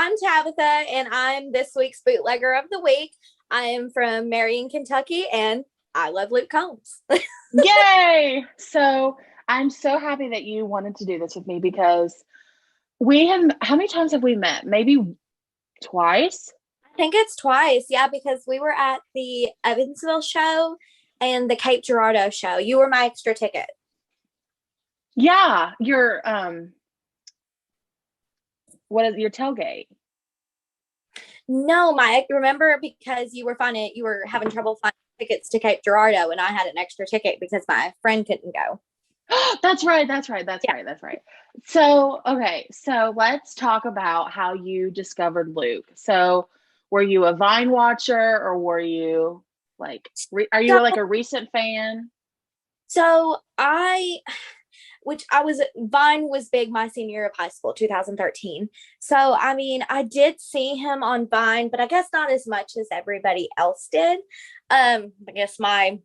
I'm Tabitha, and I'm this week's Bootlegger of the Week. I am from Marion, Kentucky, and I love Luke Combs. Yay! So I'm so happy that you wanted to do this with me because we have, how many times have we met? Maybe twice? I think it's twice, yeah, because we were at the Evansville show and the Cape Girardeau show. You were my extra ticket. Yeah, what is your tailgate? No, my remember because you were having trouble finding tickets to Cape Girardeau, and I had an extra ticket because my friend couldn't go. Yeah. That's right. So, okay, so let's talk about how you discovered Luke. So, were you a Vine watcher or were you are you like So, a recent fan? so I which I was Vine was big my senior year of high school, 2013. So I mean, I did see him on Vine, but I guess not as much as everybody else did. I guess my,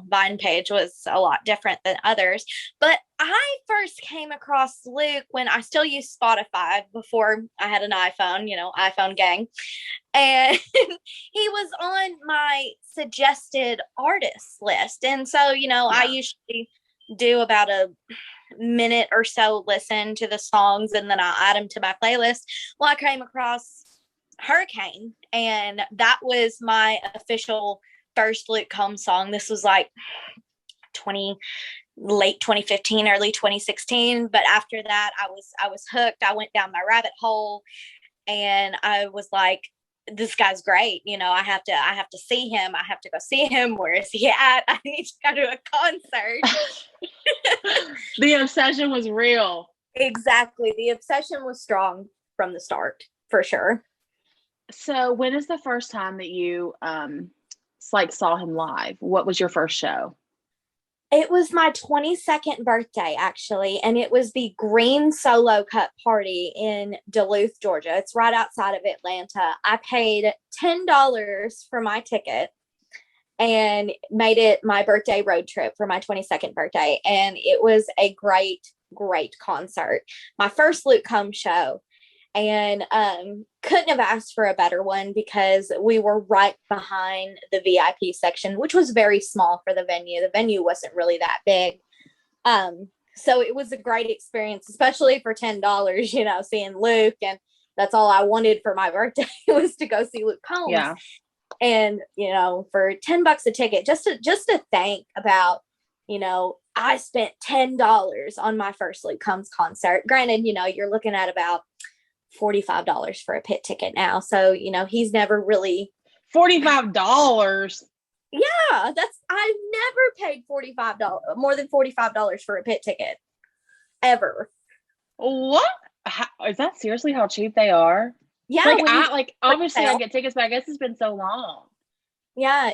Vine page was a lot different than others. But I first came across Luke when I still used Spotify before I had an iPhone, iPhone gang. And he was on my suggested artist list. And so, I Yeah. usually do about a minute or so listen to the songs and then I'll add them to my playlist. Well, I came across Hurricane, and that was my official first Luke Combs song. This was like 20 late 2015, early 2016. But after that, I was hooked. I went down my rabbit hole, and I was like, this guy's great. I have to see him. I have to go see him. Where is he at? I need to go to a concert. The obsession was real. Exactly. The obsession was strong from the start, for sure. So, when is the first time that you like saw him live? What was your first show? It was my 22nd birthday, actually, and it was the Green Solo Cup party in Duluth, Georgia. It's right outside of Atlanta. I paid $10 for my ticket and made it my birthday road trip for my 22nd birthday. And it was a great, great concert. My first Luke Combs show. And couldn't have asked for a better one because we were right behind the VIP section, which was very small for the venue. The venue wasn't really that big. So it was a great experience, especially for $10, seeing Luke. And that's all I wanted for my birthday was to go see Luke Combs. Yeah. And, for $10 a ticket, just to think about, I spent $10 on my first Luke Combs concert. Granted, you're looking at about $45 for a pit ticket now. So, he's never really $45. I've never paid $45 more than $45 for a pit ticket ever. What? Is that seriously how cheap they are? Yeah, Like when you I like obviously I get tickets, but I guess it's been so long. yeah,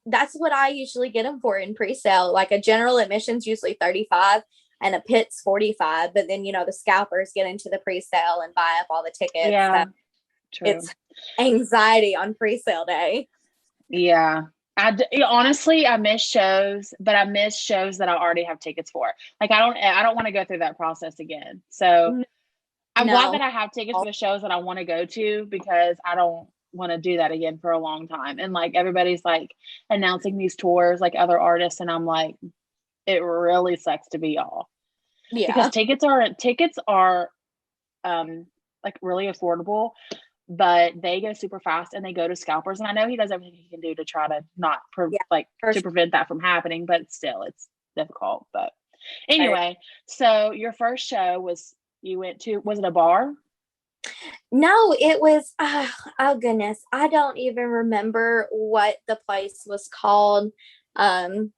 that's what I usually get them for in pre-sale. Like a general admission's usually 35 and a pit's 45, but then the scalpers get into the pre-sale and buy up all the tickets. Yeah, So true. it's anxiety on pre-sale day. Yeah. Honestly, I miss shows, but I miss shows that I already have tickets for. Like I don't want to go through that process again. So I'm glad No. that I have tickets for the shows that I want to go to because I don't want to do that again for a long time. And like everybody's like announcing these tours, like other artists, and I'm like, it really sucks to be y'all because Yeah. tickets are like really affordable, but they go super fast and they go to scalpers. And I know he does everything he can do to try to not Yeah. to prevent that from happening, but still it's difficult. But Sure. anyway, so your first show was you went to, was it a bar? No, it was, oh goodness, I don't even remember what the place was called. Um,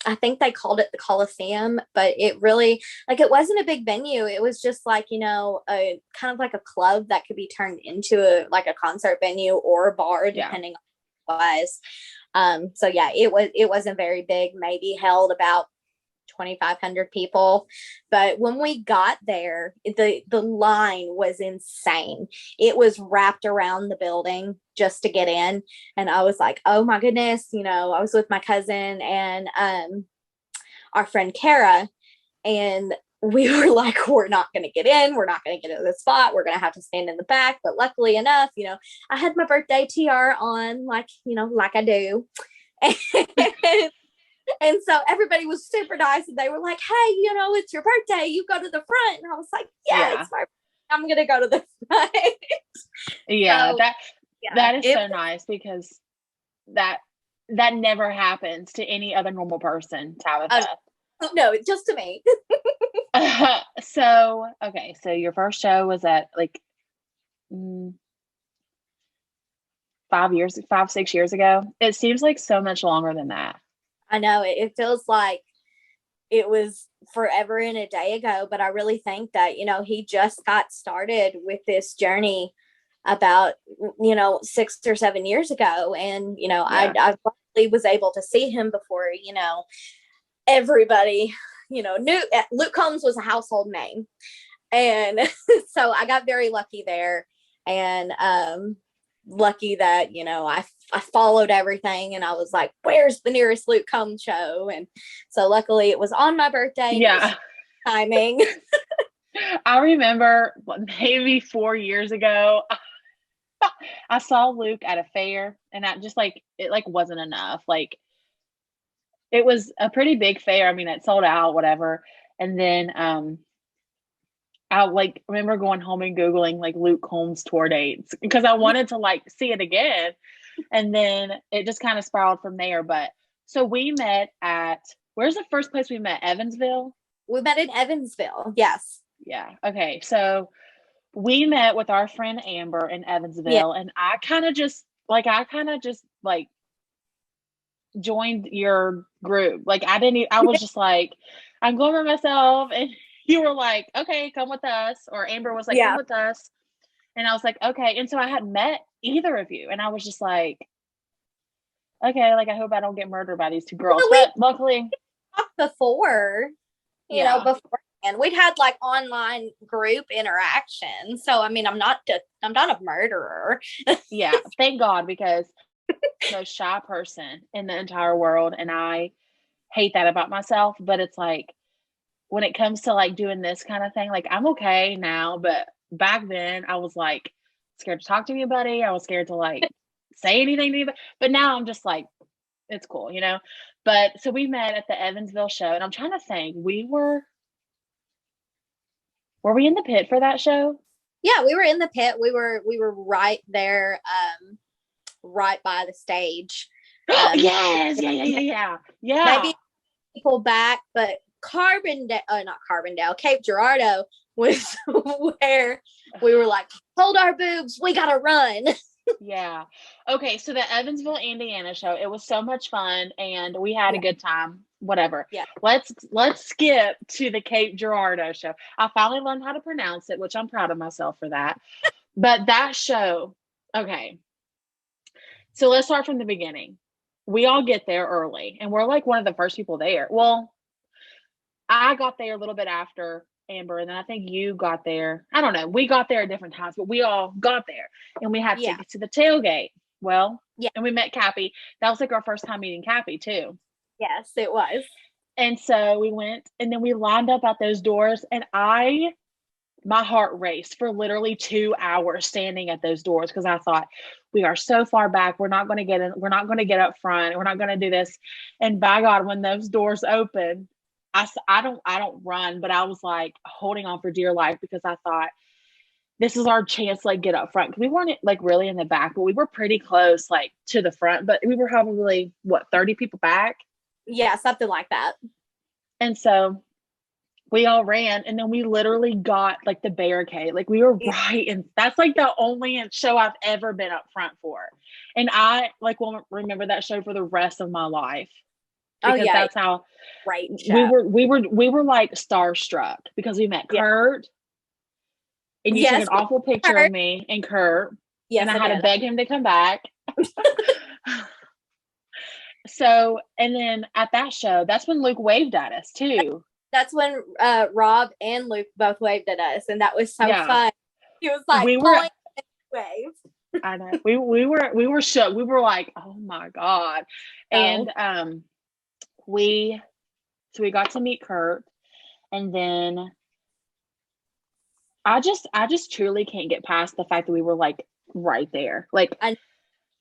I think they called it the Coliseum, but it really, like, it wasn't a big venue. It was just like, a kind of like a club that could be turned into a concert venue or a bar, Yeah. depending on what it was. So yeah, it wasn't very big, maybe held about 2,500 people. But when we got there, the line was insane. It was wrapped around the building just to get in. And I was like, oh my goodness, I was with my cousin and our friend Kara, and we were like, we're not going to get in. We're not going to get in the spot. We're going to have to stand in the back. But luckily enough, I had my birthday tiara on, like, like I do. And so everybody was super nice, and they were like, hey, it's your birthday. You go to the front. And I was like, it's my birthday. I'm going to go to the front. Yeah, so, that is so nice, because that never happens to any other normal person, Tabitha. No, just to me. So your first show was at like 6 years ago. It seems like so much longer than that. I know, it feels like it was forever and a day ago, but I really think that, he just got started with this journey about, 6 or 7 years ago. And, I probably was able to see him before, everybody, knew Luke Combs was a household name. And so I got very lucky there, and lucky that, I followed everything, and I was like, where's the nearest Luke Combs show? And so luckily it was on my birthday. Yeah. Timing. I remember maybe 4 years ago, I saw Luke at a fair, and I just it wasn't enough. Like, it was a pretty big fair. I mean, it sold out, whatever. And then I remember going home and Googling Luke Combs tour dates, because I wanted to see it again. And then it just kind of spiraled from there. But so we met where's the first place we met? Evansville? We met in Evansville. Yes. Yeah. Okay. So we met with our friend Amber in Evansville, and I kind of just joined your group. I was just like, I'm going by myself, and you were like, okay, come with us. Or Amber was like, come with us. And I was like, okay. And so I hadn't met either of you, and I was just like, okay, I hope I don't get murdered by these two girls. But luckily, before, and we'd had online group interaction. So I mean, I'm not a murderer. Yeah, thank God, because I'm the most shy person in the entire world, and I hate that about myself. But it's when it comes to doing this kind of thing, I'm okay now, but back then I was scared to talk to anybody. I was scared to say anything to anybody. But now I'm just it's cool, But so we met at the Evansville show, and I'm trying to think, were we in the pit for that show? Yeah, we were in the pit. We were right there, right by the stage. Yes, yeah. Maybe people back, but Cape Girardeau was where we were like, hold our boobs, we gotta run. Yeah. Okay, so the Evansville, Indiana show, it was so much fun, and we had a good time. Whatever. Yeah. Let's skip to the Cape Girardeau show. I finally learned how to pronounce it, which I'm proud of myself for that. But that show, okay. So let's start from the beginning. We all get there early, and we're one of the first people there. Well, I got there a little bit after Amber, and then I think you got there. I don't know. We got there at different times, but we all got there, and we had tickets to the tailgate. Well, and we met Cappy. That was our first time meeting Cappy too. Yes, it was. And so we went, and then we lined up at those doors, and my heart raced for literally 2 hours standing at those doors, because I thought, we are so far back. We're not going to get in. We're not going to get up front. We're not going to do this. And by God, when those doors opened, I don't run, but I was holding on for dear life, because I thought, this is our chance to get up front. We weren't really in the back, but we were pretty close to the front, but we were probably 30 people back. Yeah, something like that. And so we all ran, and then we literally got the barricade. We were right, and that's the only show I've ever been up front for. And I won't remember that show for the rest of my life. Because that's how we were starstruck, because we met Kurt, and you took an awful picture of me and Kurt. Yes, and I had to beg him to come back. So, and then at that show, that's when Luke waved at us too. That's when Rob and Luke both waved at us, and that was so fun. He was wave. I know. We were shook. We were oh my God. And we got to meet Kurt, And then I just truly can't get past the fact that we were like right there. And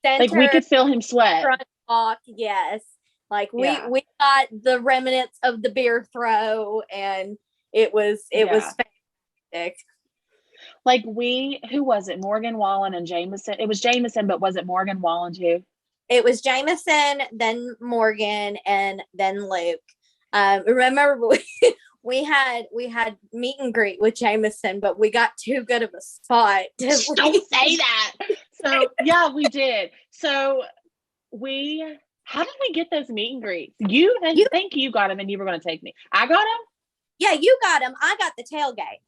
Like we center could feel him sweat. front walk, yes. Like Yeah. we got the remnants of the beer throw, and it was fantastic. Like who was it? Morgan Wallen and Jameson. It was Jameson, but was it Morgan Wallen too? It was Jameson, then Morgan, and then Luke. Remember we had meet and greet with Jameson, but we got too good of a spot. Don't say that. So yeah, we did. So how did we get those meet and greets? I think you got them and you were going to take me. I got them? Yeah, you got them. I got the tailgate.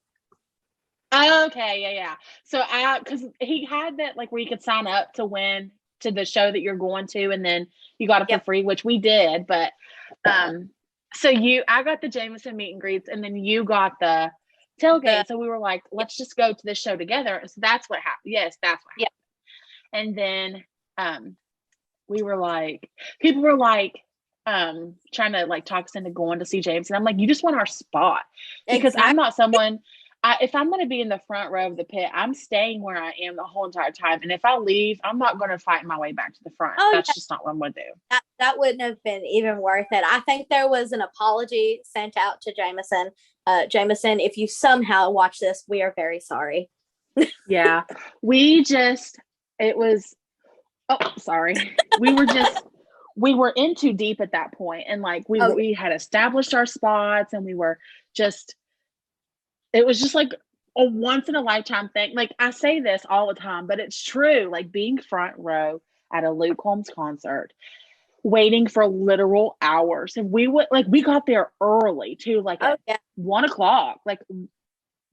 Okay, yeah. So because he had that like where you could sign up to win to the show that you're going to, and then you got it for free, which we did. But so I got the Jameson meet and greets, and then you got the tailgate. So we were like, let's just go to this show together. So that's what happened. Yes, that's what happened. And then we were like, people were like trying to like talk us into going to see James, and I'm like, you just want our spot, because I'm not someone. If I'm going to be in the front row of the pit, I'm staying where I am the whole entire time. And if I leave, I'm not going to fight my way back to the front. That's just not what I'm going to do. That wouldn't have been even worth it. I think there was an apology sent out to Jameson. Jameson, if you somehow watch this, we are very sorry. Yeah. Sorry. We were in too deep at that point. And like, we had established our spots, and we were just, it was just like a once in a lifetime thing. Like I say this all the time, but it's true. Like being front row at a Luke Combs concert, waiting for literal hours. And we got there early too, like at 1 o'clock. Like,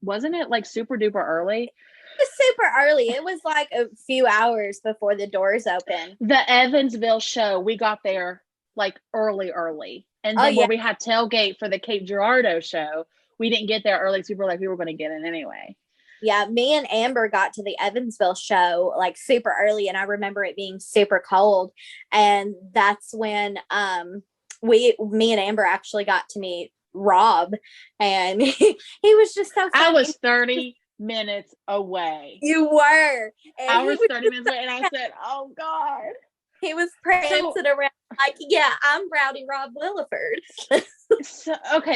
wasn't it like super duper early? It was super early. It was like a few hours before the doors opened. The Evansville show, we got there like early. And then where we had tailgate for the Cape Girardeau show, we didn't get there early, so we were going to get in anyway. Yeah, me and Amber got to the Evansville show like super early, and I remember it being super cold. And that's when me and Amber actually got to meet Rob, and he was just so funny. I was 30 minutes away. You were. And I was 30 minutes away, and I said, "Oh God." He was prancing around like, yeah, I'm Rowdy Rob Williford.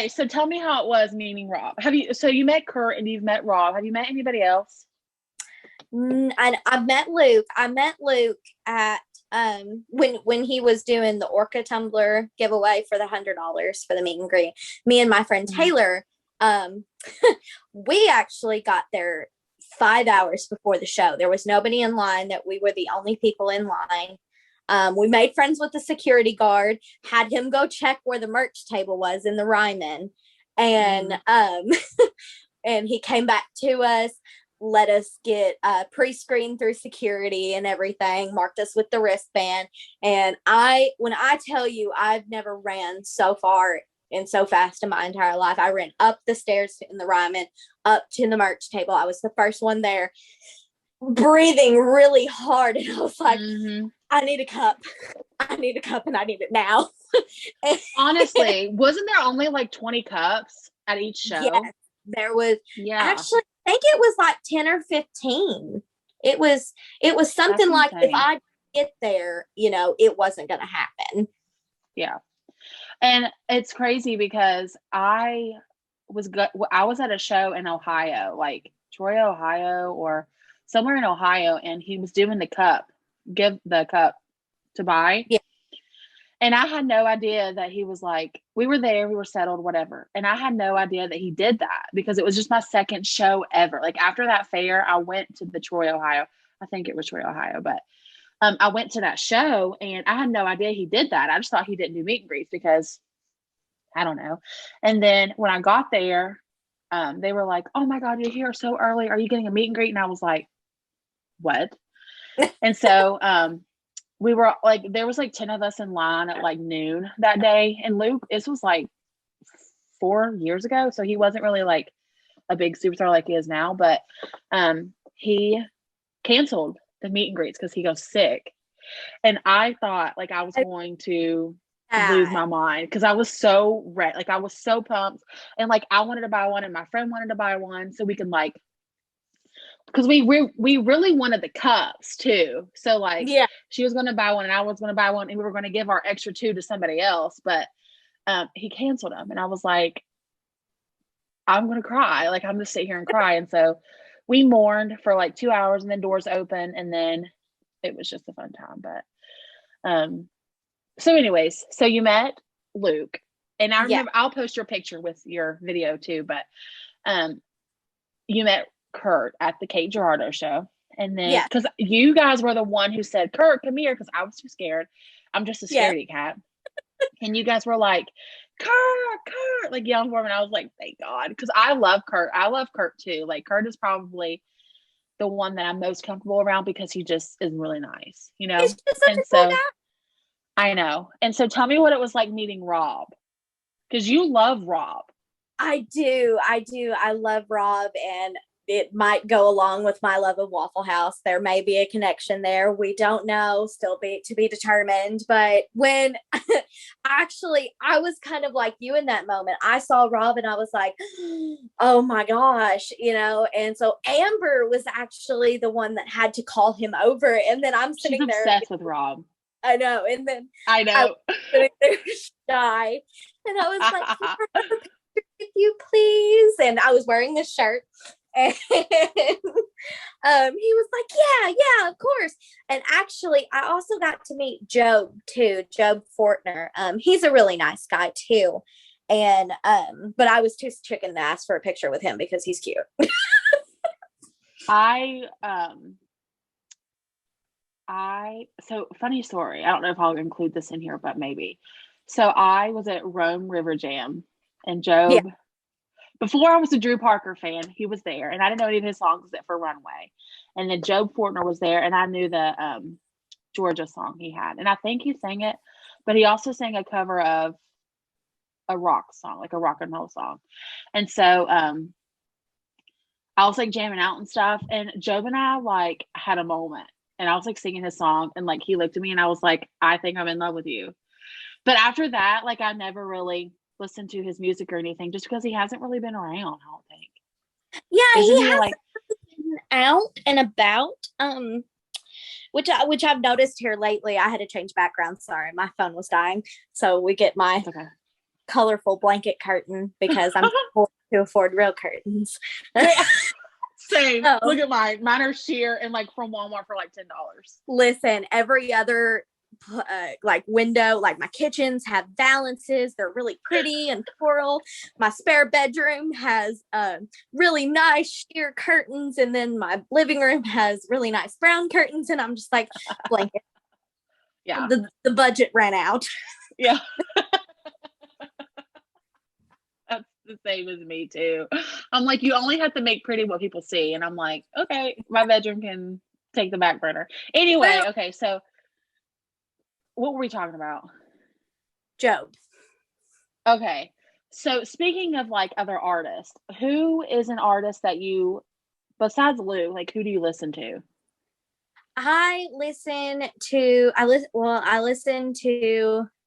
So tell me how it was meeting Rob. So you met Kurt and you've met Rob. Have you met anybody else? I met Luke. I met Luke at when he was doing the Orca tumbler giveaway for the $100 for the meet and greet. Me and my friend Taylor, we actually got there 5 hours before the show. There was nobody in line. That we were the only people in line. We made friends with the security guard, had him go check where the merch table was in the Ryman. And and he came back to us, let us get pre-screened through security and everything, marked us with the wristband. And when I tell you, I've never ran so far and so fast in my entire life. I ran up the stairs in the Ryman, up to the merch table. I was the first one there, breathing really hard. And I was like, I need a cup, and I need it now. Honestly, wasn't there only like 20 cups at each show? Yes, there was. Actually, I think it was like 10 or 15. It was something like, if I get there, it wasn't going to happen. Yeah. And it's crazy because I was at a show in Ohio, like Troy, Ohio, or somewhere in Ohio, and he was doing give the cup to buy. Yeah. And I had no idea that he was like, we were there, we were settled, whatever. And I had no idea that he did that, because it was just my second show ever. Like after that fair, I went to the Troy, Ohio. I think it was Troy, Ohio, but I went to that show and I had no idea he did that. I just thought he didn't do meet and greets because I don't know. And then when I got there, they were like, "Oh my God, you're here so early. Are you getting a meet and greet?" And I was like, "What?" And so we were like, there was like 10 of us in line at like noon that day. And Luke, this was like 4 years ago, so he wasn't really like a big superstar like he is now, but he canceled the meet and greets because he got sick. And I thought like I was going to lose my mind because I was so ready. Like I was so pumped, and like I wanted to buy one, and my friend wanted to buy one, so we can like, because we really wanted the cups too. So like, Yeah. she was going to buy one, and I was going to buy one, and we were going to give our extra two to somebody else, but he canceled them, and I was like, I'm going to cry. Like I'm just sit here and cry, and so we mourned for like 2 hours, and then doors open, and then it was just a fun time. But so anyways, so you met Luke, and I remember I'll post your picture with your video too, but you met Kurt at the Kate Gerardo show. And then because you guys were the one who said, Kurt, come here, because I was too scared. I'm just a scaredy cat. And you guys were like, Kurt, like yelling for him. And I was like, thank God. Because I love Kurt. I love Kurt too. Like Kurt is probably the one that I'm most comfortable around because he just is really nice, you know? He's just such a cool guy. I know. And so tell me what it was like meeting Rob. Because you love Rob. I do. I love Rob, and it might go along with my love of Waffle House. There may be a connection there. We don't know, still to be determined. But when actually I was kind of like you in that moment, I saw Rob and I was like, oh my gosh, you know. And so Amber was actually the one that had to call him over. And then I'm sitting She's obsessed with Rob. I know. And then I know. I was sitting there shy. And I was like, can I have a picture with you, please? And I was wearing this shirt. And he was like, yeah, of course. And actually, I also got to meet Job too, Job Fortner. He's a really nice guy too. And but I was too chicken to ask for a picture with him because he's cute. So funny story. I don't know if I'll include this in here, but maybe. So I was at Rome River Jam, and Job, before I was a Drew Parker fan, he was there, and I didn't know any of his songs except for Runway. And then Job Fortner was there, and I knew the Georgia song he had, and I think he sang it, but he also sang a cover of a rock song, like a rock and roll song. And so I was like jamming out and stuff, and Job and I like had a moment, and I was like singing his song, and like he looked at me, and I was like, I think I'm in love with you. But after that, like I never really listened to his music or anything, just because he hasn't really been around, I don't think. Yeah, Isn't he he has like been out and about. Which I've noticed here lately. I had to change background. Sorry, my phone was dying. So we get my colorful blanket curtain because I'm able to afford real curtains. Same. Oh. Look at mine. Mine are sheer and like from Walmart for like $10. Listen, every other like window, like my kitchens have valances. They're really pretty and floral. My spare bedroom has really nice sheer curtains, and then my living room has really nice brown curtains. And I'm just like, blanket. Yeah, the budget ran out. Yeah. That's the same as me too. I'm like, you only have to make pretty what people see, and I'm like, okay, my bedroom can take the back burner. Anyway, okay, so what were we talking about? Job. Okay. So speaking of like other artists, who is an artist that you, besides Lou, like who do you listen to? I listen to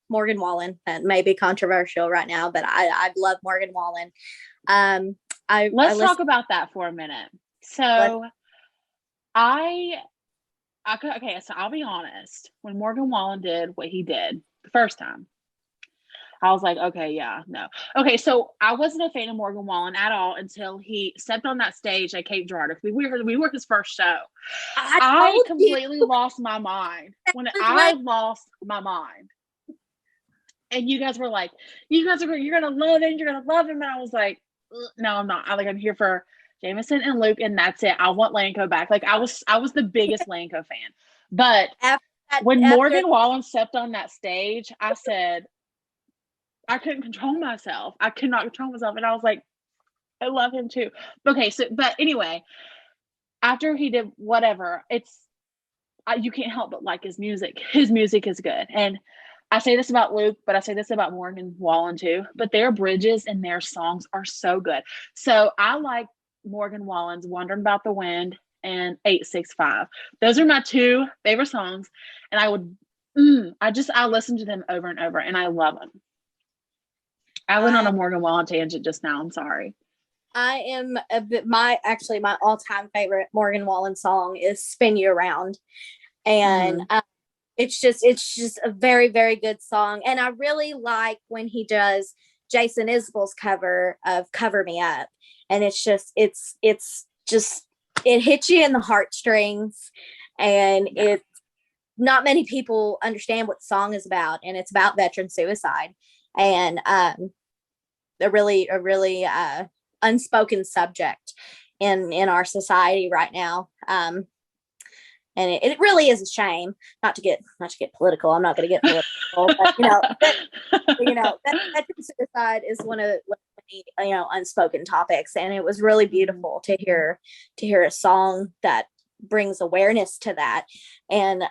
Morgan Wallen. That may be controversial right now, but I love Morgan Wallen. Let's talk about that for a minute. So so I'll be honest. When Morgan Wallen did what he did the first time, I was like, okay, yeah, no. Okay, so I wasn't a fan of Morgan Wallen at all until he stepped on that stage at Cape Girardeau. We were his first show. I completely lost my mind when I lost my mind. And you guys were like, you're gonna love it, you're gonna love him. And I was like, no, I'm not. I'm here for Jameson and Luke, and that's it. I want Lanco back. Like I was the biggest Lanco fan. But when Morgan Wallen stepped on that stage, I said, I couldn't control myself. I could not control myself. And I was like, I love him too. Okay, so but anyway, after he did whatever, you can't help but like his music. His music is good. And I say this about Luke, but I say this about Morgan Wallen too. But their bridges and their songs are so good. So I like Morgan Wallen's Wondering About the Wind and 865. Those are my two favorite songs. And I would I listen to them over and over, and I love them. I went on a Morgan Wallen tangent just now. I'm sorry. I am my all-time favorite Morgan Wallen song is "Spin You Around," and it's just a very, very good song. And I really like when he does Jason Isbell's cover of "Cover Me Up," and it hits you in the heartstrings, and it's not many people understand what the song is about, and it's about veteran suicide, and a really unspoken subject in our society right now. And it really is a shame, not to get political. I'm not going to get political, but veteran suicide is one of the unspoken topics, and it was really beautiful to hear a song that brings awareness to that. And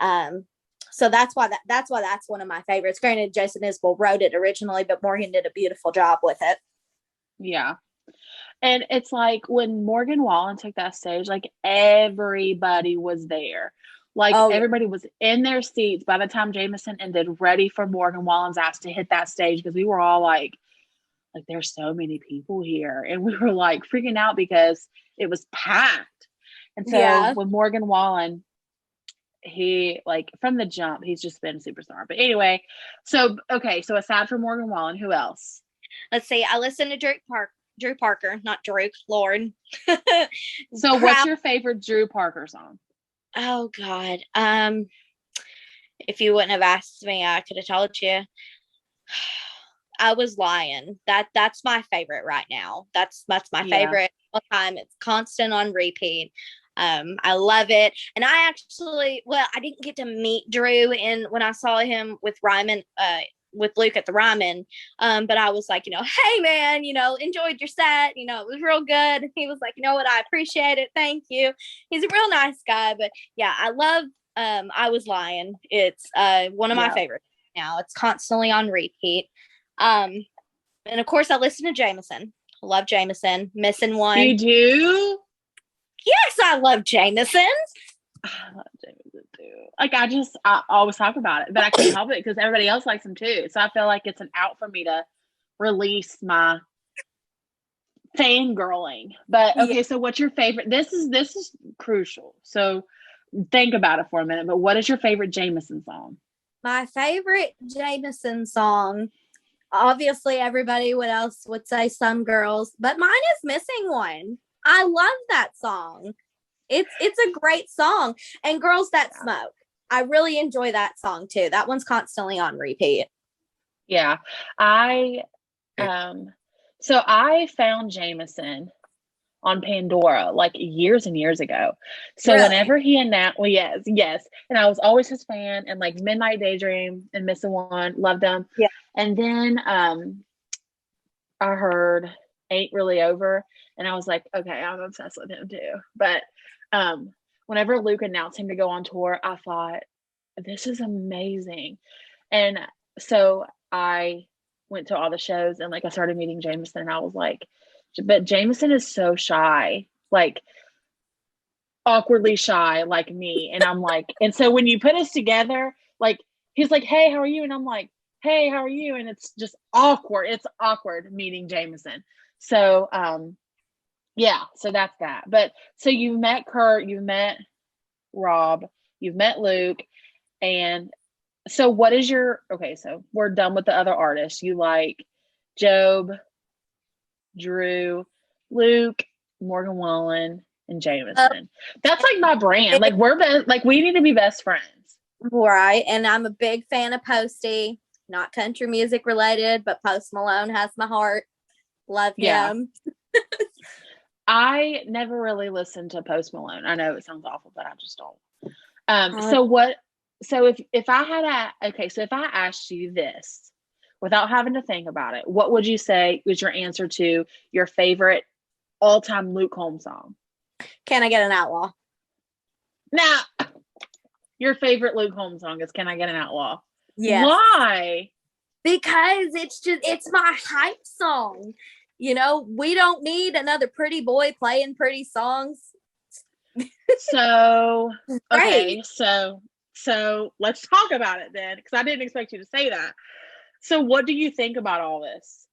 so that's why that's one of my favorites. Granted, Jason Isbell wrote it originally, but Morgan did a beautiful job with it. Yeah. And it's like when Morgan Wallen took that stage, like everybody was there. Like everybody was in their seats by the time Jameson ended, ready for Morgan Wallen's ass to hit that stage, because we were all like there's so many people here, and we were like freaking out because it was packed. And so when Morgan Wallen, he like from the jump, he's just been a superstar. But anyway, so aside from Morgan Wallen, who else? Let's see. I listened to Drew Parker, not Drew, Lord. So what's your favorite Drew Parker song? Oh God. If you wouldn't have asked me, I could have told you. I Was Lying. That's my favorite right now. That's my favorite all time. It's constant on repeat. I love it. And I didn't get to meet Drew when I saw him with Ryman, with Luke at the Ryman. But I was like, hey man, enjoyed your set. It was real good. He was like, you know what? I appreciate it. Thank you. He's a real nice guy. But yeah, I love I Was Lying. It's one of my favorites now. It's constantly on repeat. And of course I listen to Jameson. I love Jameson. Missing One. You do? Yes, I love Jameson. I love Jameson too. Like I always talk about it, but I can't help it because everybody else likes him too. So I feel like it's an out for me to release my fangirling. But okay, so what's your favorite? This is crucial. So think about it for a minute. But what is your favorite Jameson song? My favorite Jameson song, obviously everybody else would say Some Girls, but mine is Missing One. I love that song. It's a great song. And Girls That Smoke. I really enjoy that song too. That one's constantly on repeat. Yeah. So I found Jameson on Pandora like years and years ago. So whenever he announced, yes. And I was always his fan, and like Midnight Daydream and Missing One, loved them. Yeah. And then I heard Ain't Really Over, and I was like, okay, I'm obsessed with him too. But whenever Luke announced him to go on tour, I thought, this is amazing. And so I went to all the shows, and like I started meeting Jameson, and I was like, but Jameson is so shy, like awkwardly shy, like me. And I'm like, and so when you put us together, like he's like, hey, how are you? And I'm like, hey, how are you? And it's just awkward. It's awkward meeting Jameson. So so that's that. But so you've met Kurt, you've met Rob, you've met Luke, and so what is so we're done with the other artists. You like Job, Drew, Luke, Morgan Wallen, and Jameson. That's like my brand. Like we need to be best friends. Right. And I'm a big fan of Posty, not country music related, but Post Malone has my heart. Love him. I never really listened to Post Malone. I know it sounds awful, but I just don't. So if I asked you this without having to think about it, what would you say was your answer to your favorite all-time Luke Combs song? Can I Get an Outlaw? Now, your favorite Luke Combs song is Can I Get an Outlaw? Yes. Why? Because it's my hype song. We don't need another pretty boy playing pretty songs. So, okay, so So let's talk about it then, because I didn't expect you to say that. So what do you think about all this?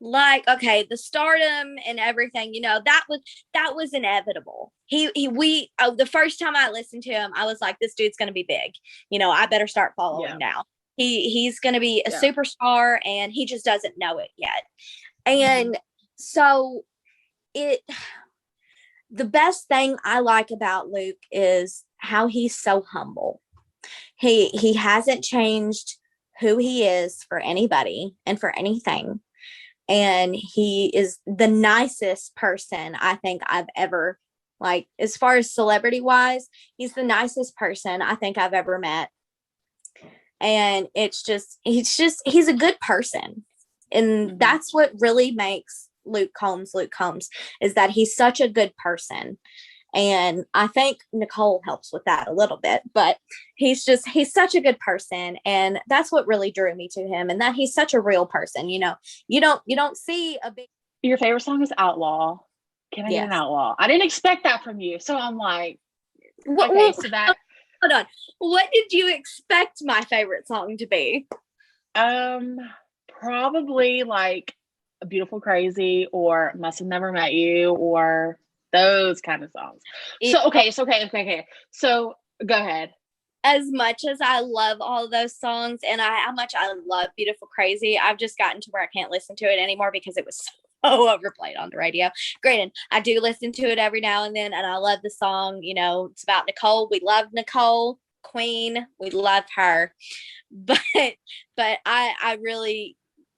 Like, okay, the stardom and everything, that was inevitable. The first time I listened to him, I was like, this dude's gonna be big. I better start following now. He's gonna be a superstar, and he just doesn't know it yet. And so it the best thing I like about Luke is how he's so humble. He hasn't changed who he is for anybody and for anything. And he is the nicest person I think I've ever, like, as far as celebrity wise, he's the nicest person I think I've ever met. And he's a good person. And that's what really makes Luke Combs, is that he's such a good person. And I think Nicole helps with that a little bit, but he's such a good person. And that's what really drew me to him, and that he's such a real person. You don't see a big. Your favorite song is Outlaw. Can I get an Outlaw? I didn't expect that from you. So I'm like, okay, so that. Hold on. What did you expect my favorite song to be? Probably like A Beautiful Crazy or Must Have Never Met You or those kind of songs. Okay. So go ahead. As much as I love all of those songs, and how much I love Beautiful Crazy, I've just gotten to where I can't listen to it anymore because it was so overplayed on the radio. Granted, I do listen to it every now and then, and I love the song. It's about Nicole. We love Nicole, Queen. We love her. But I really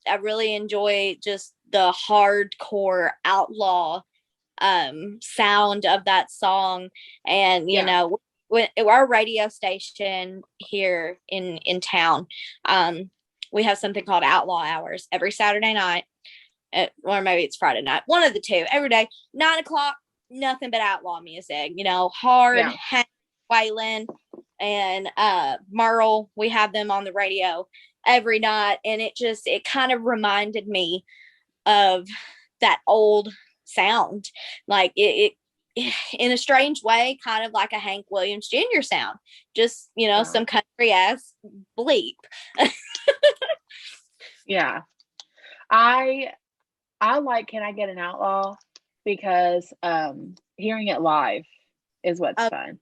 enjoy just the hardcore outlaw sound of that song. And when our radio station here in town, we have something called Outlaw Hours every Saturday night, or maybe it's Friday night, one of the two, every day, 9:00, nothing but outlaw music, hard, Waylon and Merle. We have them on the radio every night, and it kind of reminded me of that old sound, like it in a strange way, kind of like a Hank Williams Jr. sound, just some country ass bleep. I like Can I Get an Outlaw because hearing it live is what's fun.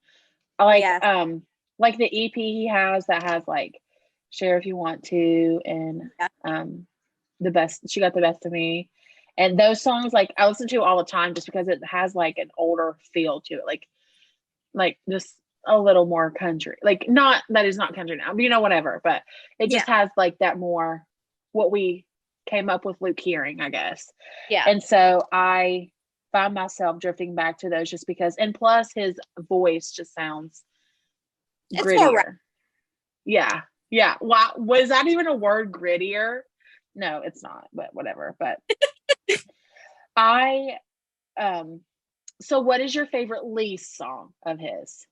I like the EP he has that has like Share If You Want To and the best, She Got the Best of Me. And those songs, like, I listen to all the time just because it has like an older feel to it, like just a little more country. Like, not that it's not country now, but whatever. But it just has like that more what we came up with Luke hearing, I guess. Yeah. And so I find myself drifting back to those just because, and plus his voice just sounds grittier. Yeah. Wow. Was that even a word, grittier? No, it's not, but whatever. But so what is your favorite least song of his?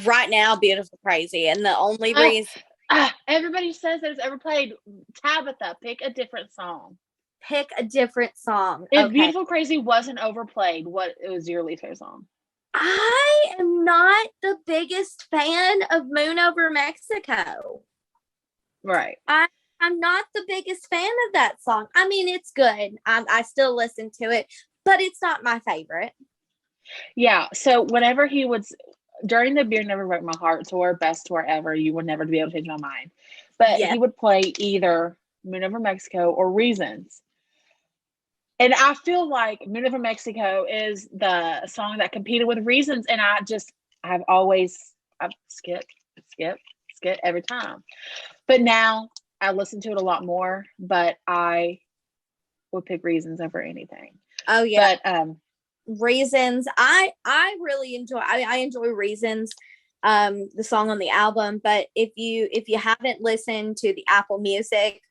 Right now, Beautiful Crazy. And the only reason everybody says that it's ever played. Tabitha, pick a different song. If Beautiful Crazy wasn't overplayed, what was your least favorite song? I am not the biggest fan of Moon Over Mexico. Right. I'm not the biggest fan of that song. I mean, it's good. I still listen to it, but it's not my favorite. Yeah. So whenever he would, during the Beer Never Broke My Heart tour, best tour ever, you would never be able to change my mind. But he would play either Moon Over Mexico or Reasons. And I feel like Moon Over Mexico is the song that competed with Reasons. And I've skipped every time. But now I listen to it a lot more, but I would pick Reasons over anything. Oh yeah. But Reasons, I really enjoy. I enjoy Reasons, the song on the album. But if you haven't listened to the Apple Music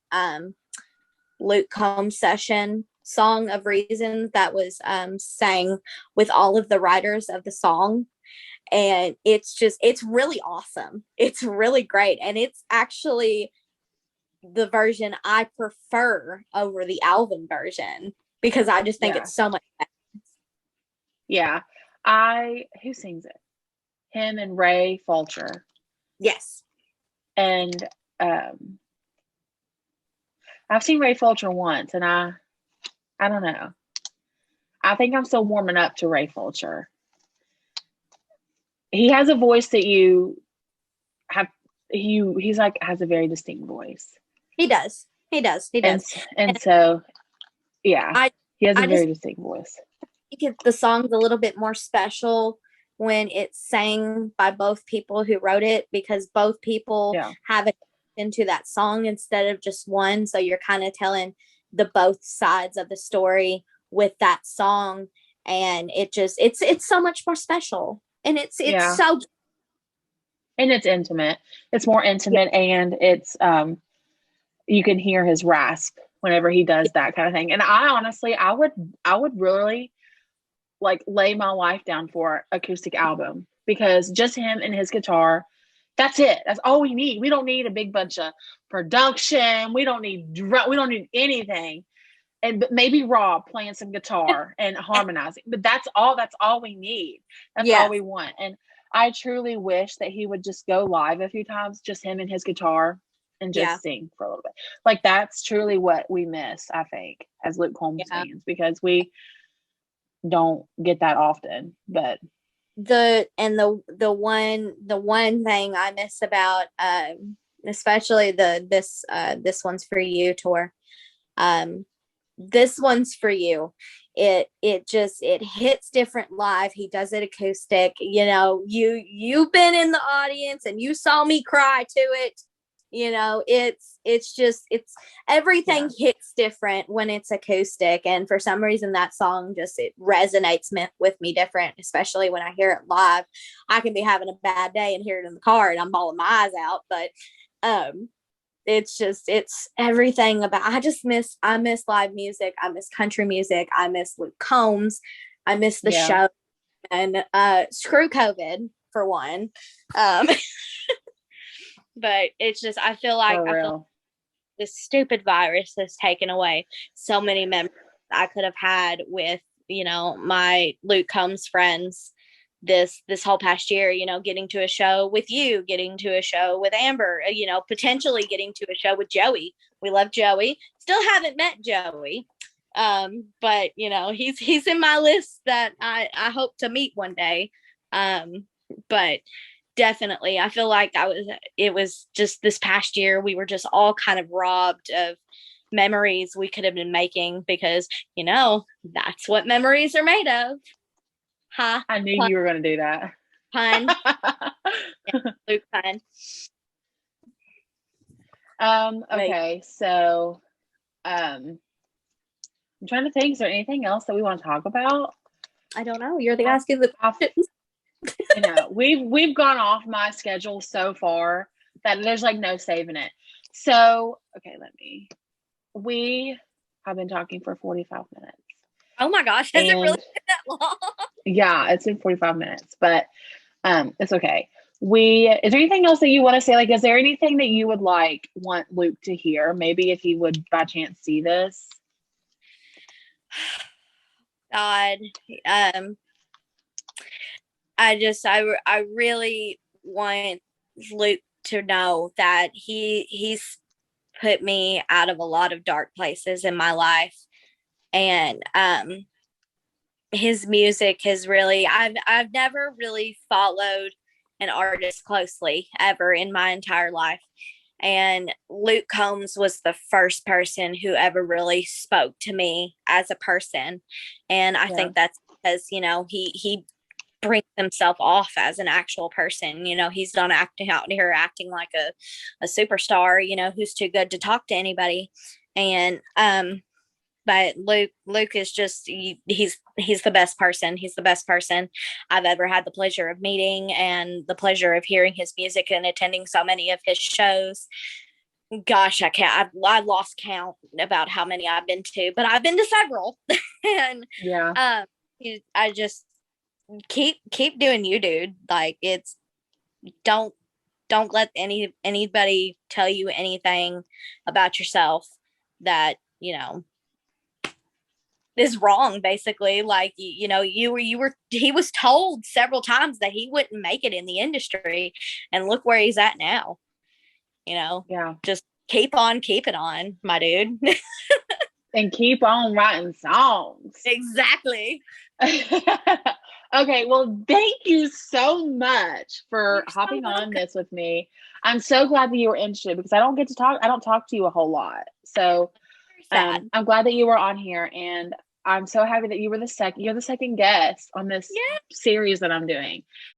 Luke Combs session song of Reasons, that was sang with all of the writers of the song, and it's really awesome. It's really great, and it's actually the version I prefer over the Alvin version because I just think it's so much better. Yeah, Who sings it? Him and Ray Fulcher. Yes. And I've seen Ray Fulcher once, and I don't know. I think I'm still warming up to Ray Fulcher. He has a voice that you have. He's like has a very distinct voice. He does. And so, yeah, he has a very just distinct voice. I think the song's a little bit more special when it's sang by both people who wrote it, because both people have it into that song instead of just one. So you're kind of telling the both sides of the story with that song, and it's so much more special, and it's so, and it's intimate. It's more intimate, and it's you can hear his rasp whenever he does that kind of thing. And I honestly, I would really like lay my life down for acoustic album, because just him and his guitar, that's it. That's all we need. We don't need a big bunch of production. We don't need anything. And maybe Rob playing some guitar and harmonizing, but that's all we need. That's all we want. And I truly wish that he would just go live a few times, just him and his guitar, and just sing for a little bit. Like, that's truly what we miss, I think, as Luke Combs fans, because we don't get that often. But the one thing I miss about especially this One's For You tour, This One's For You, it hits different live. He does it acoustic. You know, you've been in the audience and you saw me cry to it. You know, it's everything hits different when it's acoustic, and for some reason that song it resonates with me different, especially when I hear it live. I can be having a bad day and hear it in the car and I'm bawling my eyes out, but it's everything about. I miss live music. I miss country music. I miss Luke Combs. I miss the show, and screw COVID for one. But it's just, I feel like this stupid virus has taken away so many memories I could have had with, you know, my Luke Combs friends this whole past year, you know, getting to a show with you, getting to a show with Amber, you know, potentially getting to a show with Joey. We love Joey. Still haven't met Joey. But you know, he's in my list that I hope to meet one day. But definitely, I feel like it was just this past year, we were just all kind of robbed of memories we could have been making, because, you know, that's what memories are made of. Huh? I knew you were going to do that. Pun. Luke pun. Okay, so I'm trying to think, is there anything else that we want to talk about? I don't know. You're the asking the questions. You know, we've gone off my schedule so far that there's like no saving it. So, okay, we have been talking for 45 minutes. Oh my gosh, has it really been that long? Yeah, it's been 45 minutes, but it's okay. Is there anything else that you want to say? Like, is there anything that you would want Luke to hear? Maybe if he would by chance see this. God, I really want Luke to know that he's put me out of a lot of dark places in my life, and his music has really, I've never really followed an artist closely ever in my entire life, and Luke Combs was the first person who ever really spoke to me as a person. And I think that's because, you know, he brings himself off as an actual person. You know, he's not acting out here acting like a superstar, you know, who's too good to talk to anybody. And but Luke is just, he's the best person. He's the best person I've ever had the pleasure of meeting, and the pleasure of hearing his music and attending so many of his shows. Gosh, I lost count about how many I've been to, but I've been to several. And I just keep doing you, dude. Like, it's don't let anybody tell you anything about yourself that, you know, is wrong, basically. Like, he was told several times that he wouldn't make it in the industry, and look where he's at now. Yeah. Just keep on keeping on, my dude. And keep on writing songs. Exactly. Okay, well, thank you so much for You're so hopping on welcome. this with me. I'm so glad that you were interested because I don't talk to you a whole lot. So Very sad. I'm glad that you were on here, and I'm so happy that you're the second guest on this Yeah. series that I'm doing.